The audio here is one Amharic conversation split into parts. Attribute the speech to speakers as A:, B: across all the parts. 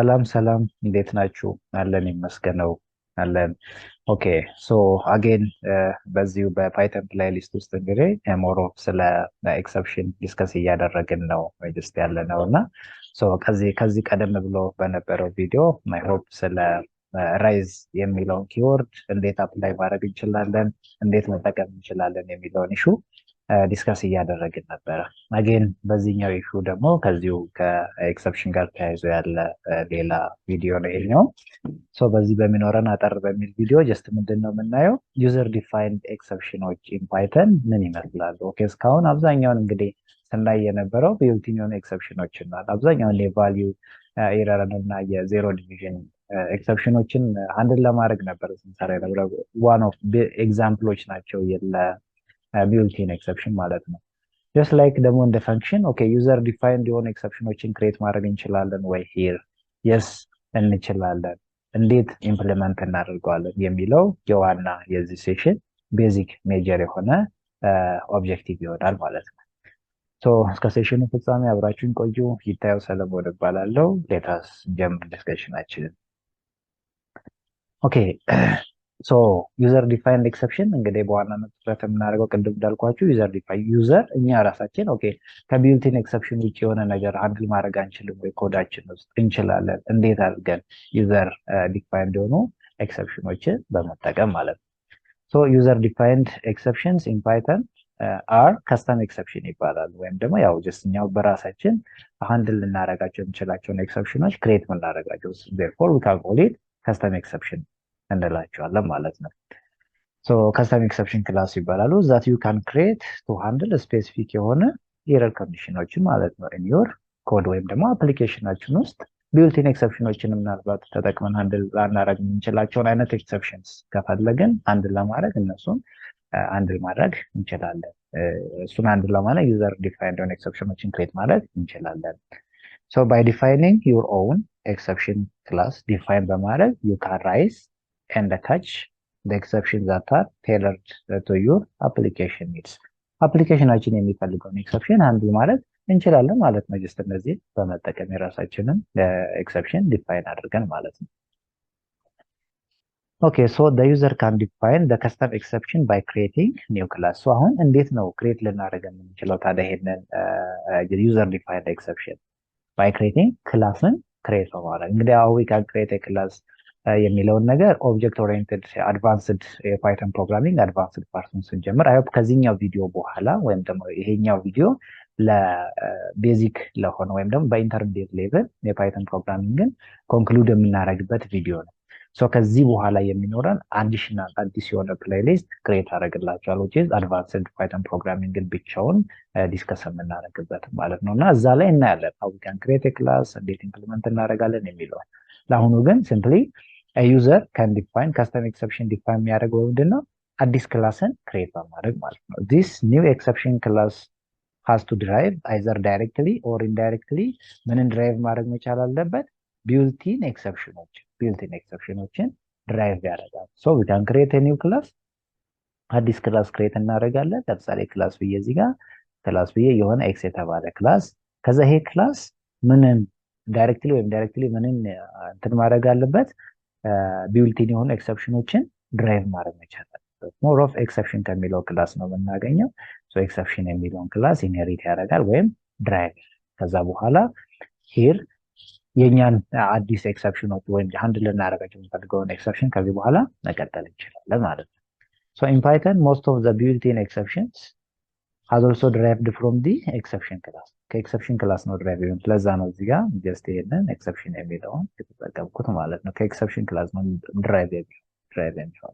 A: ሰላም እንዴት ናችሁ? አለን ይመስገነው አለን። ኦኬ ሶ አጌን በዚሁ በፓይተን ፕሌይሊስት ውስጥ እንግዲህ ሞሮ ስለ ኤክሰፕሽን ዲስከስ እያደረግን ነው ጅስት ያለ ነው እና ከዚህ ቀደም ብሎ በነበረው ቪዲዮ አይ ሆፕ ስለ ራይዝ የሚለውን ኪወርድ እንዴት አፕላይ ማድረግ እንችላለን፣ እንዴት መጠቀም እንችላለን የሚለውን ኢሹ ዲስከስ እያደረግን ነበረ። አጌን በዚህኛው ኢሹ ደግሞ ከዚሁ ከኤክሰፕሽን ጋር ተያይዞ ያለ ሌላ ቪዲዮ ነው ይሄኛው። በዚህ በሚኖረን አጠር በሚል ቪዲዮ ጀስት ምንድን ነው የምናየው ዩዘር ዲፋይንድ ኤክሰፕሽኖች ኢን ፓይተን ምን ይመስላሉ። ኦኬ እስካሁን አብዛኛውን እንግዲህ ስናይ የነበረው ቢልቲን የሆኑ ኤክሰፕሽኖችን ነው። አብዛኛውን የቫሊዩ ኤረርን እና የዜሮ ዲቪዥን ኤክሰፕሽኖችን አንድን ለማድረግ ነበር ስንሰራ የነበረው። ዋን ኦፍ ኤግዛምፕሎች ናቸው ቢልቲን ኤክሰፕሽን ማለት ነው። ጀስት ላይክ ደግሞ እንደ ፈንክሽን ኦኬ ዩዘር ዲፋይንድ የሆኑ ኤክሰፕሽኖችን ክሬት ማድረግ እንችላለን ወይ? ሂር የስ እንችላለን። እንዴት ኢምፕሊመንት እናደርገዋለን የሚለው የዋና የዚህ ሴሽን ቤዚክ ሜጀር የሆነ ኦብጀክቲቭ ይሆናል ማለት ነው። እስከ ሴሽኑ ፍጻሜ አብራችሁን ቆዩ። ይታየው ሰለሞን እባላለሁ። ሌታስ ጀምር ዲስከሽናችንን። ኦኬ ዩዘር ዲፋይንድ ኤክሰፕሽን እንግዲህ በዋናነት ትኩረት የምናደርገው ቅድም እንዳልኳችሁ ዩዘር እኛ ራሳችን ኦኬ ከቢልቲን ኤክሰፕሽን ውጭ የሆነ ነገር አንድል ማድረግ አንችልም ወይ? ኮዳችን ውስጥ እንችላለን። እንዴት አድርገን ዩዘር ዲፋይንድ የሆኑ ኤክሰፕሽኖችን በመጠቀም ማለት ነው። ዩዘር ዲፋይንድ ኤክሰፕሽንስ ኢን ፓይተን አር ከስተም ኤክሰፕሽን ይባላሉ። ወይም ደግሞ ያው ጀስት እኛው በራሳችን ሃንድል ልናደርጋቸው የምንችላቸውን ኤክሰፕሽኖች ክሬት የምናደርጋቸው therefore we can call it custom exception እንላቸዋለን ማለት ነው። ከስተም ኤክሰፕሽን ክላስ ይባላሉ that you can create to handle ስፔሲፊክ የሆነ ኤረር ኮንዲሽኖችን ማለት ነው in your ኮድ ወይም ደግሞ አፕሊኬሽናችን ውስጥ ቢልቲን ኤክሰፕሽኖችን ምናልባት ተጠቅመን ሃንድል ላናደርግ የምንችላቸውን አይነት ኤክሰፕሽንስ ከፈለግን ሃንድል ለማድረግ እነሱን ሃንድል ማድረግ እንችላለን። እሱን ሃንድል ለማድረግ ዩዘር ዲፋይንድ የሆነ ኤክሰፕሽኖችን ክሬት ማድረግ እንችላለን። by defining your own exception class define በማድረግ you can raise and attach the exceptions that are tailored to your application needs አፕሊኬሽናችን የሚፈልገውን ኤክሰፕሽን ሃንድል ማድረግ እንችላለን ማለት ነው። ጀስት እነዚህ በመጠቀም የራሳችንን ኤክሰፕሽን ዲፋይን አድርገን ማለት ነው። Okay, so the user can define the custom exception by creating new class. አሁን እንዴት ነው ክሬት ልናደርግ የምንችለው ታዲያ ይሄንን user defined exception? by creating ክላስን ክሬት በማድረግ እንግዲህ we can create a class የሚለውን ነገር ኦብጀክት ኦሪየንትድ አድቫንስድ የፓይተን ፕሮግራሚንግ አድቫንስድ ፓርቱን ስንጀምር አይ ሆፕ ከዚህኛው ቪዲዮ በኋላ ወይም ደግሞ ይሄኛው ቪዲዮ ለቤዚክ ለሆነ ወይም ደግሞ በኢንተርሚዲየት ሌቭል የፓይተን ፕሮግራሚንግን ኮንክሉድ የምናደርግበት ቪዲዮ ነው። ከዚህ በኋላ የሚኖረን አዲሽናል አዲስ የሆነ ፕሌይሊስት ክሬት አደረግላችኋለሁ which is advanced python programming ብቻውን ዲስከስ የምናደርግበት ማለት ነው። እና እዛ ላይ እናያለን how we can create a class እንዴት ኢምፕሊመንት እናደርጋለን የሚለው። ለአሁኑ ግን simply a user can define custom exception define የሚያደርገው ምንድነው? አዲስ ክላስን ክሬት በማድረግ ማለት ነው። this new exception class has to derive either directly or indirectly ምንን ድራይቭ ማድረግ መቻል አለበት? ቢልቲን ኤክሰፕሽኖችን ድራይቭ ያደርጋል። we can create a new class አዲስ ክላስ ክሬት እናደርጋለን። ለምሳሌ ክላስ ብዬ እዚህ ጋር ክላስ ብዬ የሆነ ኤክስ የተባለ ክላስ ከዛ ይሄ ክላስ ምንን ዳይሬክትሊ ወይም ዳይሬክትሊ ምንን እንትን ማድረግ አለበት? ቢልቲን የሆኑ ኤክሰፕሽኖችን ድራይቭ ማድረግ መቻል አለበት። ሞር ኦፍ ኤክሰፕሽን ከሚለው ክላስ ነው የምናገኘው። ኤክሰፕሽን የሚለውን ክላስ ኢንሄሪት ያደርጋል ወይም ድራይቭ ከዛ በኋላ ሂር የኛን አዲስ ኤክሰፕሽኖች ወይም ሃንድል ልናደርጋቸው የምንፈልገውን ኤክሰፕሽን ከዚህ በኋላ መቀጠል እንችላለን ማለት ነው። in Python most of the built-in exceptions has also derived from the exception class ከኤክሰፕሽን ክላስ ነው ድራይቭ ይሁን። ለዛ ነው እዚህ ጋር ጀስት ይሄንን ኤክሰፕሽን የሚለውን የተጠቀምኩት ማለት ነው። ከኤክሰፕሽን ክላስ ነው ድራይቭ የሚሆነው።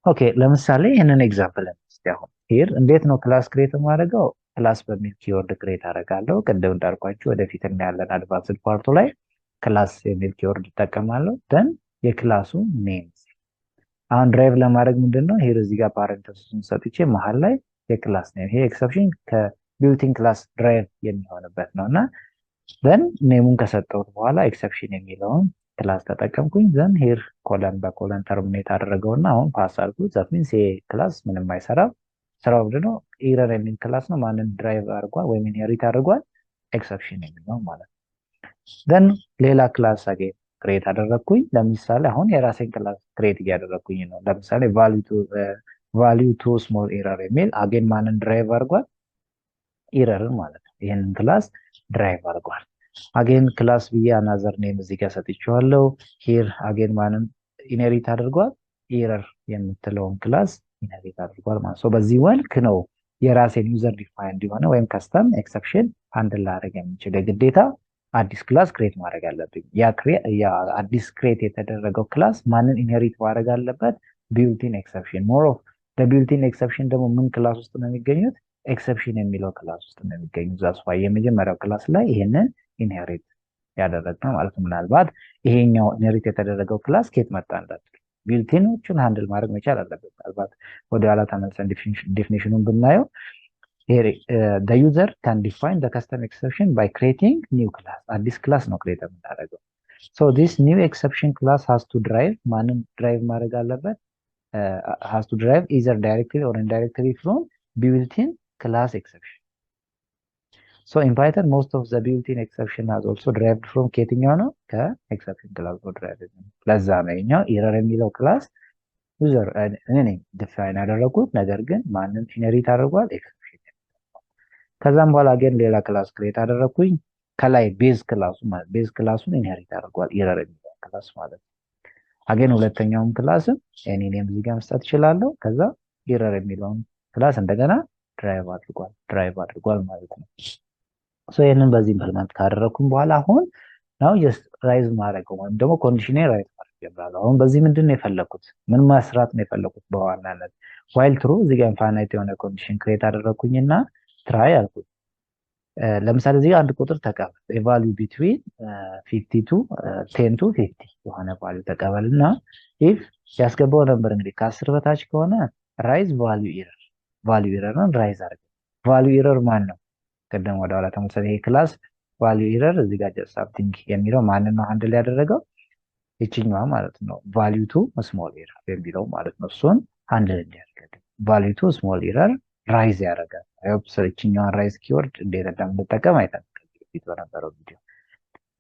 A: ኦኬ ለምሳሌ ይሄንን ኤግዛምፕል እንስቲ። አሁን ሂር እንዴት ነው ክላስ ክሬት የማደርገው? ክላስ በሚል ኪወርድ ክሬት አደርጋለሁ። ቅድም እንዳልኳችሁ ወደፊት እናያለን አድቫንስድ ፓርቱ ላይ ክላስ የሚል ኪወርድ እጠቀማለሁ። ደን የክላሱ ኔም አሁን ድራይቭ ለማድረግ ምንድነው ሂር እዚህ ጋር ፓረንተሲስን ሰጥቼ መሃል ላይ የክላስ ኔም ይሄ ኤክሰፕሽን ከቢልቲን ክላስ ድራይቭ የሚሆንበት ነውና ደን ኔሙን ከሰጠሁት በኋላ ኤክሰፕሽን የሚለውን ክላስ ተጠቀምኩኝ። ዘን ሂር ኮለን በኮለን ተርሚኔት አደረገውና አሁን ፓስ አድርጉት። ዛት ሚንስ ይሄ ክላስ ምንም አይሰራም። ስራው ምንድነው? ኤረር የሚል ክላስ ነው። ማንን ድራይቭ አድርጓል ወይም ኢንሄሪት አድርጓል? ኤክሰፕሽን የሚለው ማለት ነው። then ሌላ ክላስ አገኝ ክሬት አደረኩኝ። ለምሳሌ አሁን የራሴን ክላስ ክሬት እያደረኩኝ ነው። ለምሳሌ value to small error የሚል አገን ማንን ድራይቭ አድርጓል? ኢረርን ማለት ነው። ይሄንን ክላስ ድራይቭ አድርጓል። አገን ክላስ ብዬ አናዘር ኔም እዚህ ጋር ሰጥቼዋለሁ። ሂር አገን ማንን ኢንሄሪት አድርጓል? ኢረር የምትለውን ክላስ ኢንሄሪት አድርጓል ማለት ነው። በዚህ መልክ ነው የራሴን ዩዘር ዲፋይንድ የሆነ ወይም ከስተም ኤክሰፕሽን ሃንድል ላደርግ የምችል። የግዴታ አዲስ ክላስ ክሬት ማድረግ አለብኝ። ያ አዲስ ክሬት የተደረገው ክላስ ማንን ኢንሄሪት ማድረግ አለበት? ቢልቲን ኤክሰፕሽን። ሞር ኦፍ በቢልቲን ኤክሰፕሽን ደግሞ ምን ክላስ ውስጥ ነው የሚገኙት? ኤክሰፕሽን የሚለው ክላስ ውስጥ ነው የሚገኙት። ዛስ ዋይ የመጀመሪያው ክላስ ላይ ይሄንን ኢንሄሪት ያደረግነው ማለት ነው። ምናልባት ይሄኛው ኢንሄሪት የተደረገው ክላስ ኬት መጣ እንዳትል ቢልቲኖቹን ሃንድል ማድረግ መቻል አለበት። ምናልባት ወደ ኋላ ተመልሰን ዴፊኒሽኑን ብናየው the user can define the custom exception by creating new class. አዲስ ክላስ ነው ክሬት የምናደርገው። so this new exception class has to drive ማንን ድራይቭ ማድረግ አለበት? has to drive either directly or indirectly from built-in class exception. so in Python most of the built-in exception has also derived from ከየትኛው ነው? ከኤክሰፕሽን ክላስ ነው ድራይቭ። ለዛ ነው ይሄኛው ኢረር የሚለው ክላስ ዩዘር እኔ ዲፋይን ያደረኩት፣ ነገር ግን ማንን ኢንሄሪት አድርጓል? ኤክሰፕሽን። ከዛም በኋላ ግን ሌላ ክላስ ክሬት አደረኩኝ። ከላይ ቤዝ ክላሱን ኢንሄሪት አድርጓል ኢረር የሚለው ክላስ ማለት ነው። አገን ሁለተኛውን ክላስም እኔ ኔም እዚህ ጋር መስጠት እችላለሁ። ከዛ ኢረር የሚለውን ክላስ እንደገና ድራይቭ አድርጓል ማለት ነው። ሶ ይሄንን በዚህ ኢምፕሊመንት ካደረኩኝ በኋላ አሁን ናው ጀስት ራይዝ ማድረግ ወይም ደግሞ ኮንዲሽኔ ራይዝ ማድረግ ጀምራለሁ። አሁን በዚህ ምንድን ነው የፈለኩት? ምን መስራት ነው የፈለኩት? በዋናነት ዋይል ትሩ እዚህ ጋር ኢንፋይናይት የሆነ ኮንዲሽን ክሬት አደረኩኝና ትራይ አልኩኝ። ለምሳሌ እዚህ አንድ ቁጥር ተቀበል የቫልዩ ቢትዊን 50 to 10 to 50 የሆነ ቫልዩ ተቀበልና ኢፍ ያስገባው ነበር እንግዲህ ከ10 በታች ከሆነ ራይዝ ቫልዩ ኢረርን ራይዝ አድርገ። ቫልዩ ኢረር ማን ነው? ቀደም ወደ ኋላ ተመልሰን ይሄ ክላስ ቫልዩ ኢረር እዚህ ጋር ጀስት ሳምቲንግ የሚለው ማንን ነው ሃንድል ያደረገው? ይችኛዋ ማለት ነው ቫልዩ ቱ ስሞል ኢረር የሚለው ማለት ነው። እሱን ሃንድል እንዲያደርግ ቫልዩ ቱ ስሞል ኢረር ራይዝ ያደርጋል። ይችኛዋን ራይዝ ኪወርድ እንዴት እንደምንጠቀም አይተን ፊት በነበረው ቪዲዮ።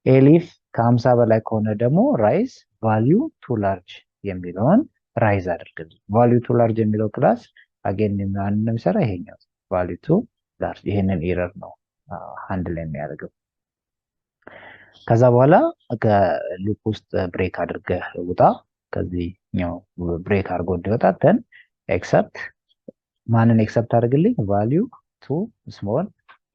A: ኤሊፍ ከ50 በላይ ከሆነ ደግሞ ራይዝ ቫልዩ ቱ ላርጅ የሚለውን ራይዝ አድርግልኝ። ቫልዩ ቱ ላርጅ የሚለው ክላስ አገን ማን ነው የሚሰራ? ይሄኛው ቫልዩ ቱ ላርጅ ይሄንን ኢረር ነው ሃንድል የሚያደርገው። ከዛ በኋላ ከሉፕ ውስጥ ብሬክ አድርገህ ውጣ። ከዚህኛው ብሬክ አድርጎ እንዲወጣ ተን ኤክሰፕት ማንን ኤክሰፕት አድርግልኝ? ቫልዩ ቱ ስሞል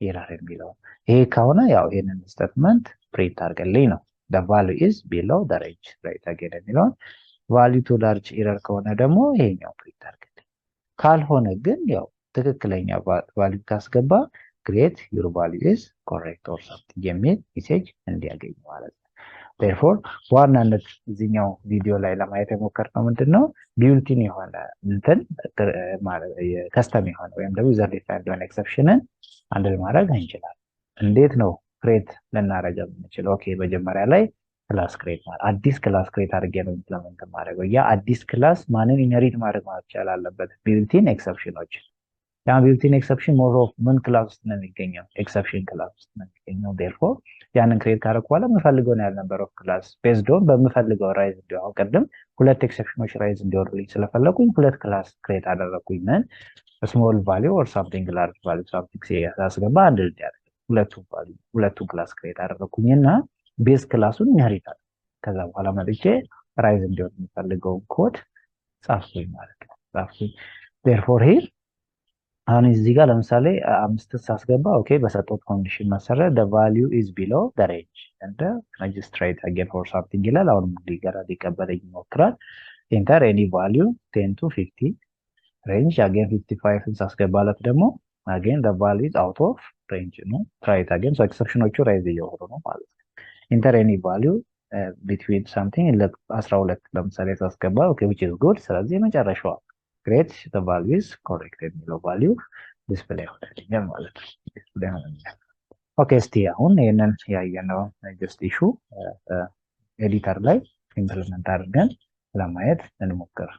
A: ኢረር የሚለው። ይሄ ከሆነ ያው ይሄንን ስቴትመንት ፕሪንት አድርግልኝ ነው። the value is below the range right again የሚለውን ቫልዩ ቱ ላርጅ ኢረር ከሆነ ደግሞ ይሄኛው ፕሪንት አድርግልኝ። ካልሆነ ግን ያው ትክክለኛ ቫልዩ ካስገባ create your value is correct or something የሚል ሜሴጅ እንዲያገኝ ማለት ነው። therefore ዋናነት እዚህኛው ቪዲዮ ላይ ለማየት የሞከርነው ምንድነው ቢልቲን የሆነ እንትን ማለት የከስተም የሆነ ወይም ደግሞ ዩዘር ዲፋይንድ የሆነ ኤክሰፕሽንን ሃንድል ማድረግ እንችላለን። እንዴት ነው ክሬት ልናደርግ የምንችለው? ኦኬ መጀመሪያ ላይ ክላስ ክሬት ማለት አዲስ ክላስ ክሬት አድርጌ ነው ኢምፕሊመንት ማድረገው። ያ አዲስ ክላስ ማንን ኢንሄሪት ማድረግ መቻል አለበት? ቢልቲን ኤክሰፕሽኖች። ያ ቢልቲን ኤክሰፕሽን ሞር ኦፍ ምን ክላስ ውስጥ ነው የሚገኘው? ኤክሰፕሽን ክላስ ውስጥ ነው የሚገኘው። therefore ያንን ክሬት ካደረኩ በኋላ የምፈልገው ነው ያልነበረ ኦፍ ክላስ ቤዝድ ኦን በምፈልገው ራይዝ እንዲያው ቅድም ሁለት ኤክሰፕሽኖች ራይዝ እንዲወርልኝ ስለፈለኩኝ ሁለት ክላስ ክሬት አደረኩኝ። ምን ስሞል ቫልዩ ኦር ሳምቲንግ ላርጅ ቫልዩ ሳምቲንግ ሲያስገባ አንድ እንዲያደርግ ሁለቱን ክላስ ክሬት አደረኩኝና ቤዝ ክላሱን ኢንሄሪት አደረኩ። ከዛ በኋላ መጥቼ ራይዝ እንዲወርድ የሚፈልገውን ኮድ ጻፍኩኝ ማለት ነው። therefore here አሁን እዚህ ጋር ለምሳሌ 5 ሳስገባ ኦኬ በሰጠው ኮንዲሽን መሰረት the value is below the range and just try it again for something ይላል። አሁን ሊቀበለኝ ይሞክራል። enter any value 10 to 50 range again 55 ሳስገባለት ደግሞ again the value is out of range ነው። try it again so ኤክሰፕሽኖቹ ራይዝ እየሆኑ ነው ማለት ነው። enter any value between something 12 ለምሳሌ ሳስገባ ኦኬ which is good። ስለዚህ መጨረሻው create the value is correct የሚለው ቫልዩ ዲስፕሌይ ሆነልኛል ማለት ነው። ዲስፕሌይ ሆነልኛል። ኦኬ እስቲ አሁን ይሄንን ያየነው ጀስት ኢሹ ኤዲተር ላይ ኢምፕሊመንት አድርገን ለማየት እንሞክር።